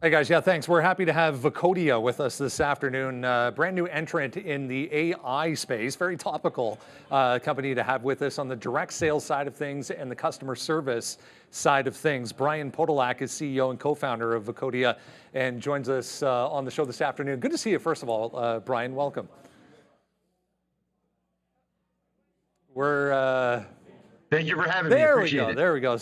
Hey guys, yeah, thanks. We're happy to have Vocodia with us this afternoon. Brand new entrant in the AI space, very topical company to have with us on the direct sales side of things and the customer service side of things. Brian Podolak is CEO and co-founder of Vocodia and joins us on the show this afternoon. Good to see you, first of all, Brian. Welcome. We're Thank you for having me. There we Appreciate go. it. There we go.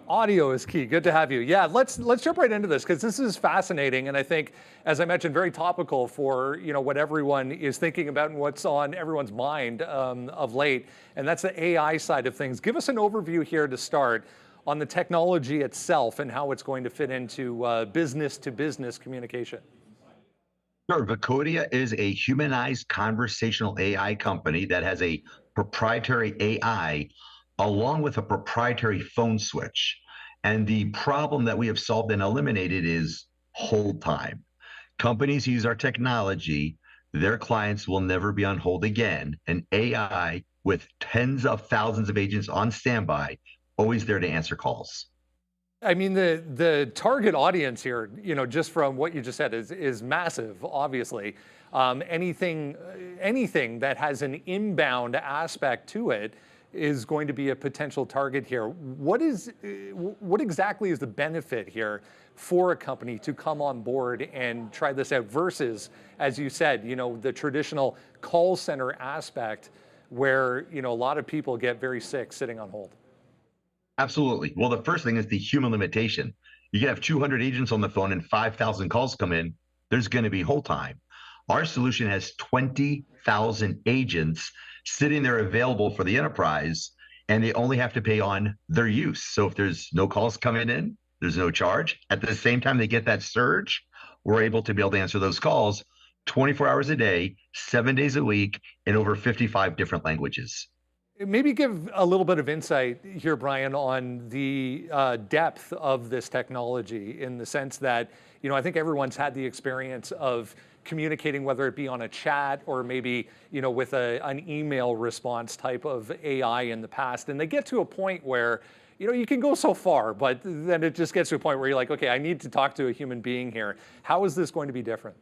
Audio is key. Good to have you. Yeah, let's jump right into this because this is fascinating, and I think, as I mentioned, very topical for what everyone is thinking about and what's on everyone's mind of late, and that's the AI side of things. Give us an overview here to start on the technology itself and how it's going to fit into business-to-business communication. Sure. Vocodia is a humanized conversational AI company that has a proprietary AI along with a proprietary phone switch. And the problem that we have solved and eliminated is hold time. Companies use our technology, their clients will never be on hold again. And AI with tens of thousands of agents on standby, always there to answer calls. I mean, the target audience here, just from what you just said, is massive. Obviously, anything that has an inbound aspect to it is going to be a potential target here. What exactly is the benefit here for a company to come on board and try this out versus, as you said, the traditional call center aspect where a lot of people get very sick sitting on hold? Absolutely. Well, the first thing is the human limitation. You can have 200 agents on the phone and 5,000 calls come in. There's going to be hold time. Our solution has 20,000 agents sitting there available for the enterprise, and they only have to pay on their use. So if there's no calls coming in, there's no charge. At the same time, they get that surge. We're able to be able to answer those calls 24 hours a day, 7 days a week, in over 55 different languages. Maybe give a little bit of insight here, Brian, on the depth of this technology in the sense that, I think everyone's had the experience of communicating, whether it be on a chat or maybe, with an email response type of AI in the past. And they get to a point where, you can go so far, but then it just gets to a point where you're like, okay, I need to talk to a human being here. How is this going to be different?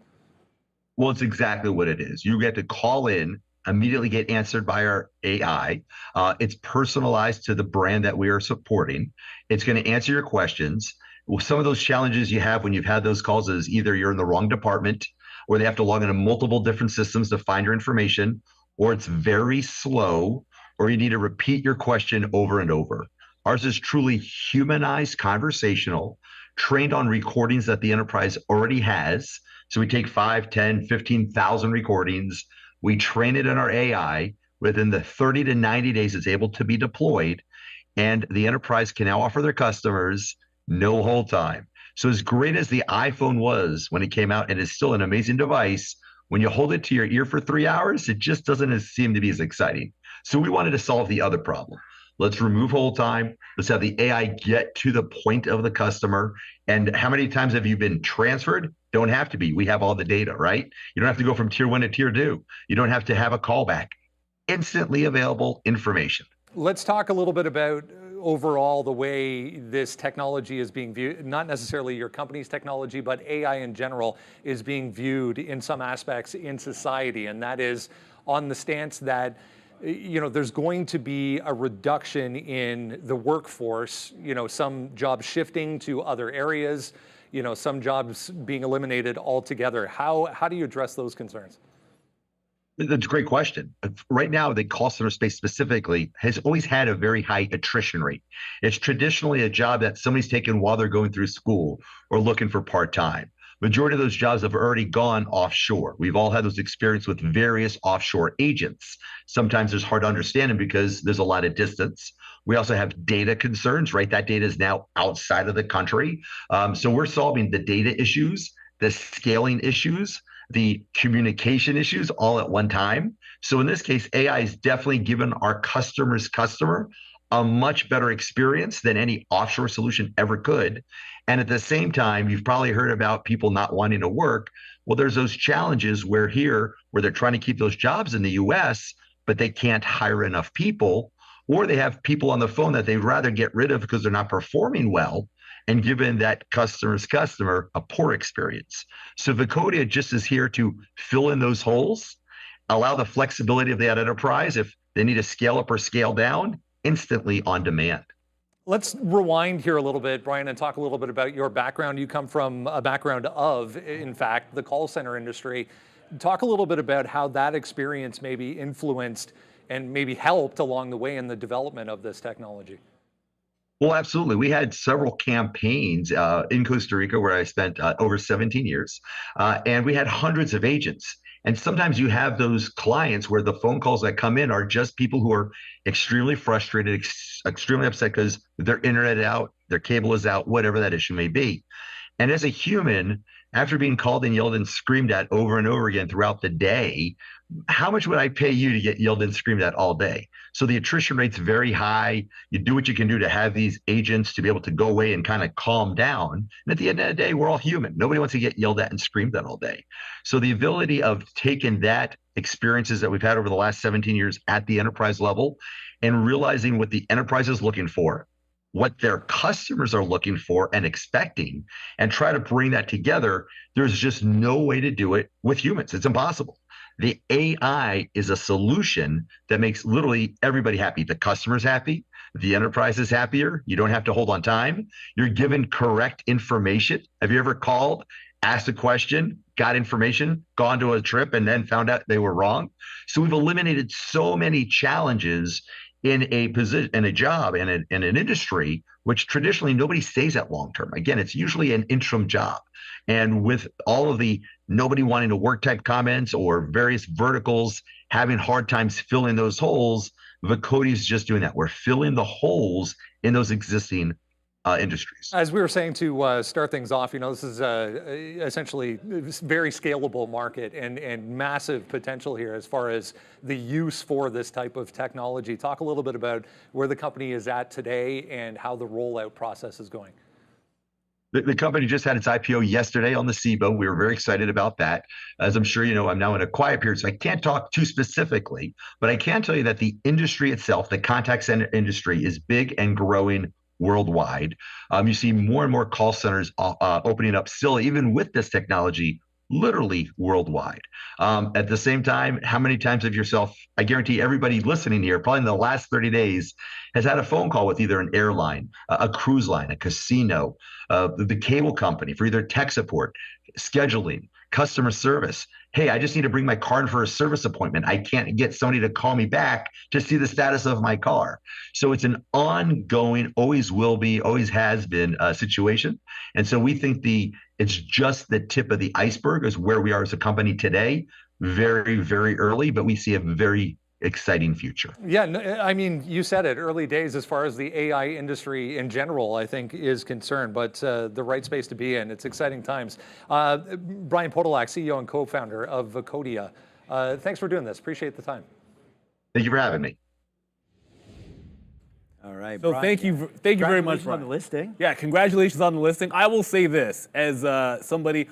Well, it's exactly what it is. You get to call in, immediately get answered by our AI. It's personalized to the brand that we are supporting. It's going to answer your questions. Well, some of those challenges you have when you've had those calls is either you're in the wrong department, or they have to log into multiple different systems to find your information, or it's very slow, or you need to repeat your question over and over. Ours is truly humanized, conversational, trained on recordings that the enterprise already has. So we take 5, 10, 15,000 recordings. We train it in our AI. Within the 30 to 90 days, it's able to be deployed, and the enterprise can now offer their customers no hold time. So as great as the iPhone was when it came out, and is still an amazing device, when you hold it to your ear for 3 hours, it just doesn't seem to be as exciting. So we wanted to solve the other problem. Let's remove hold time. Let's have the AI get to the point of the customer. And how many times have you been transferred? Don't have to be. We have all the data, right? You don't have to go from tier 1 to tier 2. You don't have to have a callback. Instantly available information. Let's talk a little bit about overall the way this technology is being viewed, not necessarily your company's technology, but AI in general is being viewed in some aspects in society. And that is on the stance that there's going to be a reduction in the workforce, some jobs shifting to other areas, some jobs being eliminated altogether. How do you address those concerns? That's a great question. Right now, the call center space specifically has always had a very high attrition rate. It's traditionally a job that somebody's taken while they're going through school or looking for part-time. Majority of those jobs have already gone offshore. We've all had those experiences with various offshore agents. Sometimes it's hard to understand them because there's a lot of distance. We also have data concerns, right? That data is now outside of the country. So we're solving the data issues, the scaling issues, the communication issues all at one time. So in this case, AI has definitely given our customer's customer a much better experience than any offshore solution ever could. And at the same time, you've probably heard about people not wanting to work. Well, there's those challenges where they're trying to keep those jobs in the US, but they can't hire enough people, or they have people on the phone that they'd rather get rid of because they're not performing well. and given that customer's customer a poor experience. So Vocodia just is here to fill in those holes, allow the flexibility of that enterprise if they need to scale up or scale down instantly on demand. Let's rewind here a little bit, Brian, and talk a little bit about your background. You come from a background of, in fact, the call center industry. Talk a little bit about how that experience maybe influenced and maybe helped along the way in the development of this technology. Well, absolutely. We had several campaigns in Costa Rica where I spent over 17 years, and we had hundreds of agents. And sometimes you have those clients where the phone calls that come in are just people who are extremely frustrated, extremely upset because their internet is out, their cable is out, whatever that issue may be. And as a human, after being called and yelled and screamed at over and over again throughout the day, how much would I pay you to get yelled and screamed at all day? So the attrition rate's very high. You do what you can do to have these agents to be able to go away and kind of calm down. And at the end of the day, we're all human. Nobody wants to get yelled at and screamed at all day. So the ability of taking that experiences that we've had over the last 17 years at the enterprise level and realizing what the enterprise is looking for, what their customers are looking for and expecting, and try to bring that together, there's just no way to do it with humans. It's impossible. The AI is a solution that makes literally everybody happy. The customer's happy, the enterprise is happier. You don't have to hold on time. You're given correct information. Have you ever called, asked a question, got information, gone to a trip, and then found out they were wrong? So we've eliminated so many challenges in a position, in a job, in an industry, which traditionally nobody stays at long term. Again, it's usually an interim job. And with all of the nobody wanting to work type comments or various verticals having hard times filling those holes, Vocodia is just doing that. We're filling the holes in those existing industries. As we were saying to start things off, this is essentially a very scalable market and massive potential here as far as the use for this type of technology. Talk a little bit about where the company is at today and how the rollout process is going. The company just had its IPO yesterday on the CBO. We were very excited about that. As I'm sure you know, I'm now in a quiet period, so I can't talk too specifically, but I can tell you that the industry itself, the contact center industry, is big and growing worldwide. You see more and more call centers opening up still, even with this technology, literally worldwide. At the same time, how many times have yourself, I guarantee everybody listening here, probably in the last 30 days, has had a phone call with either an airline, a cruise line, a casino, the cable company for either tech support, scheduling, customer service. Hey, I just need to bring my car in for a service appointment. I can't get somebody to call me back to see the status of my car. So it's an ongoing, always will be, always has been situation. And so we think it's just the tip of the iceberg is where we are as a company today. Very, very early, but we see a very exciting future. Yeah, I mean, you said it, early days as far as the AI industry in general, I think, is concerned, but the right space to be in. It's exciting times. Brian Podolak, CEO and co-founder of Vocodia. Thanks for doing this. Appreciate the time. Thank you for having me. All right. So Brian, thank you very much, congratulations on the listing. Yeah, congratulations on the listing. I will say this as somebody